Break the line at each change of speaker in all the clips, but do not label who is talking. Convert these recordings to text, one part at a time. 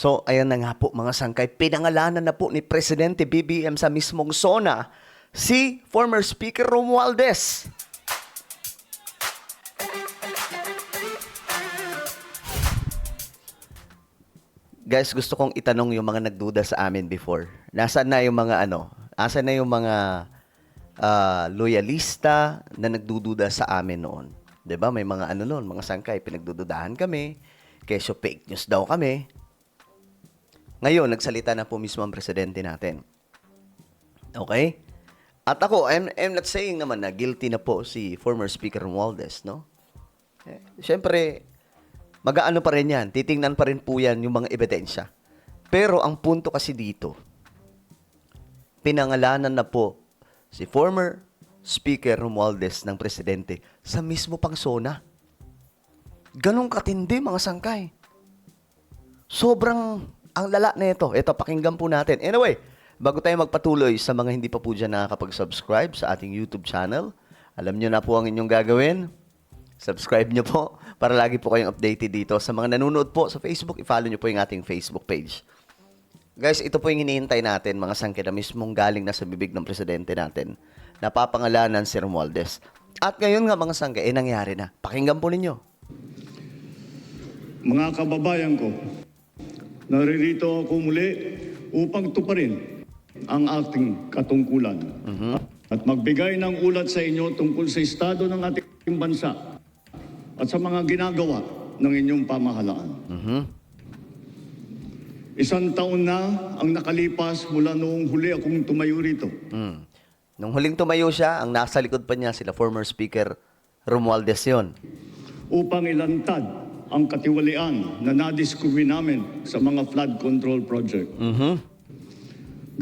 So, ayan na nga po mga sangkay. Pinangalanan na po ni Presidente BBM sa mismong SONA si former Speaker Romualdez. Guys, gusto kong itanong yung mga nagduda sa amin before. Nasaan na yung mga Nasaan na yung mga loyalista na nagdududa sa amin noon? 'Di ba? May mga noon, mga sangkay, pinagdududahan kami. Kesyo fake news daw kami. Ngayon, nagsalita na po mismo ang presidente natin. Okay? At ako, I'm not saying naman na guilty na po si former Speaker Romualdez, no? Siyempre, mag-aano pa rin yan. Titingnan pa rin po yan yung mga ebidensya. Pero ang punto kasi dito, pinangalanan na po si former Speaker Romualdez ng presidente sa mismo pang SONA. Ganong katindi, mga sangkay. Sobrang ang lala na ito. Ito, pakinggan po natin. Anyway, bago tayo magpatuloy sa mga hindi pa po dyan nakakapag-subscribe sa ating YouTube channel, alam nyo na po ang inyong gagawin. Subscribe nyo po para lagi po kayong updated dito. Sa mga nanonood po sa Facebook, i-follow nyo po yung ating Facebook page. Guys, ito po yung hinihintay natin, mga sangkay, na mismong galing na sa bibig ng presidente natin. Napapangalanan si Romualdez. At ngayon nga, mga sangkay, nangyari na. Pakinggan po ninyo.
Mga kababayan ko, naririto ako muli upang tuparin ang ating katungkulan at magbigay ng ulat sa inyo tungkol sa estado ng ating bansa at sa mga ginagawa ng inyong pamahalaan. Isang taon na ang nakalipas mula noong huli akong tumayo rito.
Nung huling tumayo siya, ang nasa likod pa niya sila former Speaker Romualdez yun.
Upang ilantad ang katiwalian na nadiskubre namin sa mga flood control project.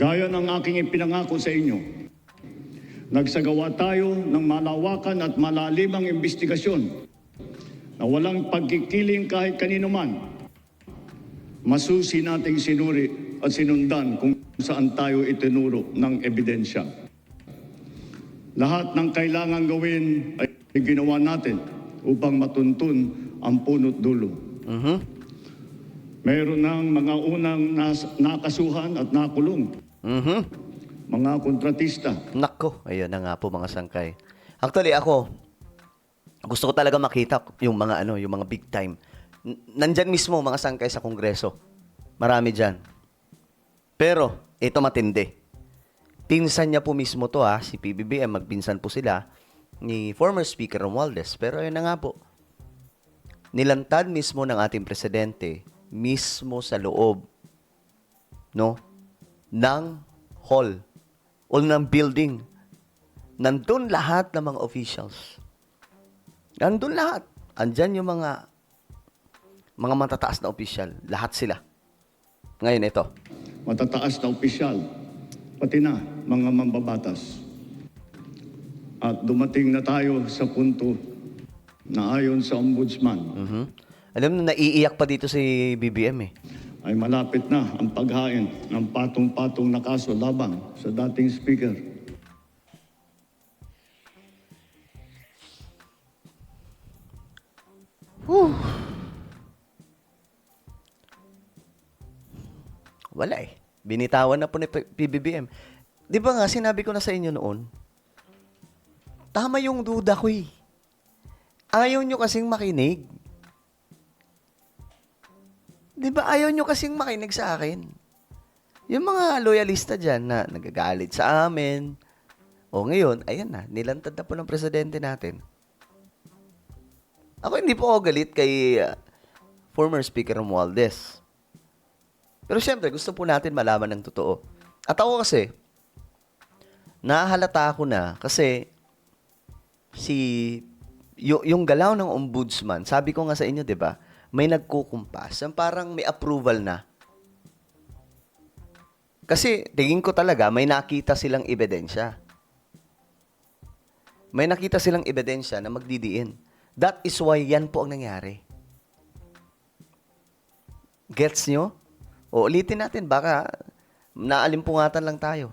Gaya ng aking ipinangako sa inyo, nagsagawa tayo ng malawakan at malalimang investigasyon na walang pagkikiling kahit kanino man. Masusi nating sinuri at sinundan kung saan tayo itinuro ng ebidensya. Lahat ng kailangan gawin ay ginawa natin upang matuntun ang punot dulo. Meron ng mga unang nakasuhan at nakulong. Mga kontratista.
Nako, ayun na nga po mga sangkay. Actually ako, gusto ko talaga makita yung mga yung mga big time. Nandyan mismo mga sangkay sa Kongreso. Marami dyan. Pero, ito matindi. Pinsan niya po mismo to si PBBM, magpinsan po sila ni former Speaker Romualdez. Pero ayun na nga po. Nilantad mismo ng ating presidente mismo sa loob ng hall o ng building. Nandun lahat ng mga officials. Nandun lahat. Andyan yung mga matataas na opisyal. Lahat sila. Ngayon ito.
Matataas na opisyal, pati na mga mambabatas. At dumating na tayo sa punto na ayon sa ombudsman,
Alam mo, naiiyak pa dito si BBM
ay malapit na ang paghain ng patong-patong na kaso labang sa dating speaker.
Wala Binitawan na po ni PBBM. Di ba nga, sinabi ko na sa inyo noon, tama yung duda ko Ayaw nyo kasing makinig. Di ba ayaw nyo kasing makinig sa akin? Yung mga loyalista dyan na nagagalit sa amin. O ngayon, ayan na, nilantad na po ng presidente natin. Ako hindi po ako galit kay former Speaker Romualdez. Pero siyempre, gusto po natin malaman ng totoo. At ako kasi, nahalata ako na kasi yung galaw ng ombudsman, sabi ko nga sa inyo, di ba, may nagkukumpas. Parang may approval na. Kasi, tingin ko talaga, may nakita silang ebidensya. May nakita silang ebidensya na magdidiin. That is why yan po ang nangyari. Gets nyo? O ulitin natin, baka naalimpungatan lang tayo.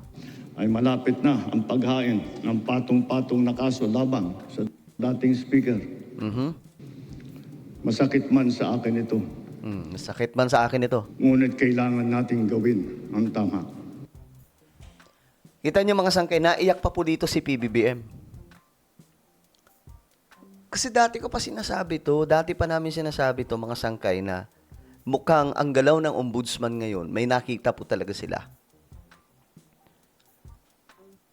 Ay malapit na ang paghain ng patong-patong na kaso labang sa dating speaker. Masakit man sa akin ito.
Sakit man sa akin ito.
Ngunit kailangan nating gawin ang tama.
Kita niyo mga sangkay, naiyak pa po dito si PBBM. Kasi dati ko pa sinasabi to, dati pa namin sinasabi to mga sangkay na mukhang ang galaw ng ombudsman ngayon, may nakita po talaga sila.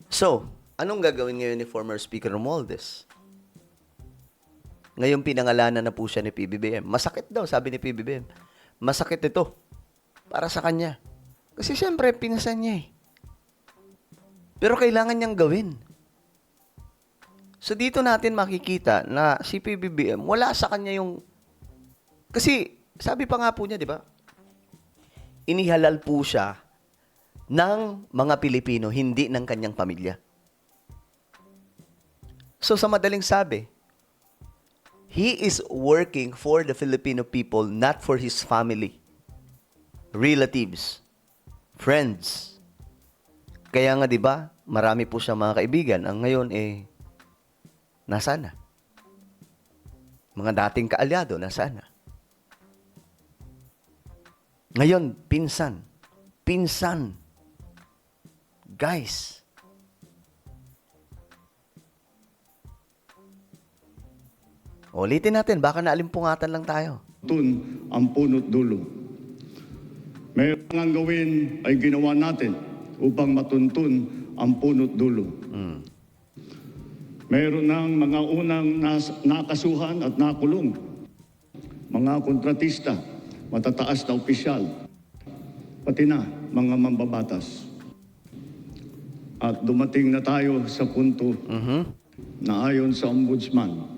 So, anong gagawin ngayon ni former Speaker Romualdez? Ngayon pinangalanan na po siya ni PBBM. Masakit daw, sabi ni PBBM. Masakit ito para sa kanya. Kasi siyempre, pinasan niya eh. Pero kailangan niyang gawin. So dito natin makikita na si PBBM, wala sa kanya yung... Kasi sabi pa nga po niya, di ba? Inihalal po siya ng mga Pilipino, hindi ng kanyang pamilya. So sa madaling sabi, he is working for the Filipino people, not for his family, relatives, friends. Kaya nga 'di ba, marami po siyang mga kaibigan. Ang ngayon nasaan na? Mga dating kaalyado, nasaan na? Ngayon, pinsan. Pinsan. Guys. Ulitin natin, baka naalimpungatan lang tayo.
Tun ang punot dulo. Mayroon ang gawin ay ginawa natin upang matuntun ang punot dulo. Mayroon ng mga unang nakasuhan at nakulong. Mga kontratista, matataas na opisyal, pati na mga mambabatas. At dumating na tayo sa punto na ayon sa ombudsman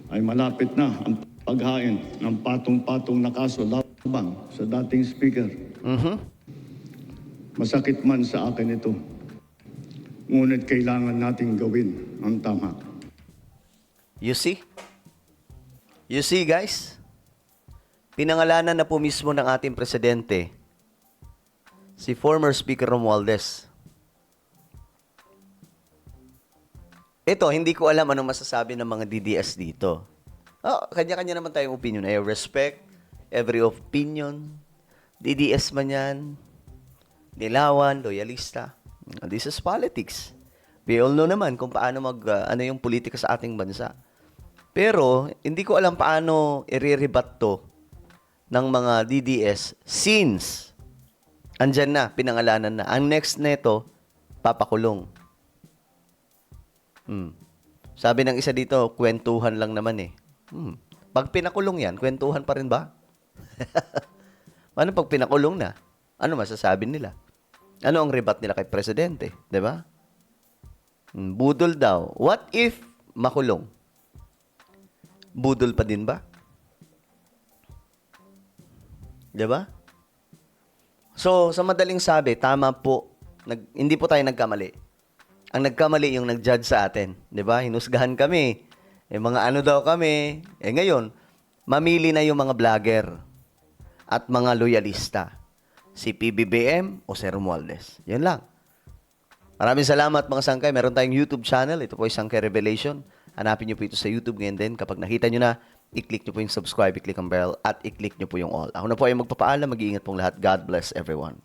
ay malapit na ang paghain ng patong-patong na kaso labang sa dating speaker. Masakit man sa akin ito. Ngunit kailangan nating gawin ang tama.
You see? You see, guys? Pinangalanan na po mismo ng ating presidente si former Speaker Romualdez. Ito, hindi ko alam anong masasabi ng mga DDS dito. Kanya-kanya naman tayong opinion. I respect every opinion. DDS man yan, Dilawan, loyalista. This is politics. We all know naman kung paano ano yung politika sa ating bansa. Pero, hindi ko alam paano i-rebat to ng mga DDS since andyan na, pinangalanan na. Ang next neto, papakulong. Sabi ng isa dito, kwentuhan lang naman eh. Pag pinakulong yan, kwentuhan pa rin ba? Ano pag pinakulong na? Ano masasabi nila? Ano ang rebat nila kay presidente? 'Di ba? Budol daw. What if makulong? Budol pa din ba? 'Di ba? So, sa madaling sabi, tama po. Hindi po tayo nagkamali. Ang nagkamali yung nag-judge sa atin. 'Di ba? Hinusgahan kami. Mga ano daw kami. Ngayon, mamili na yung mga vlogger at mga loyalista. Si PBBM o si Romualdez. Yan lang. Maraming salamat mga sangkay. Meron tayong YouTube channel. Ito po ay Sangkay Revelation. Hanapin nyo po ito sa YouTube ngayon din. Kapag nakita nyo na, i-click nyo po yung subscribe, i-click ang bell, at i-click nyo po yung all. Ako na po ay magpapaalam. Mag-iingat pong lahat. God bless everyone.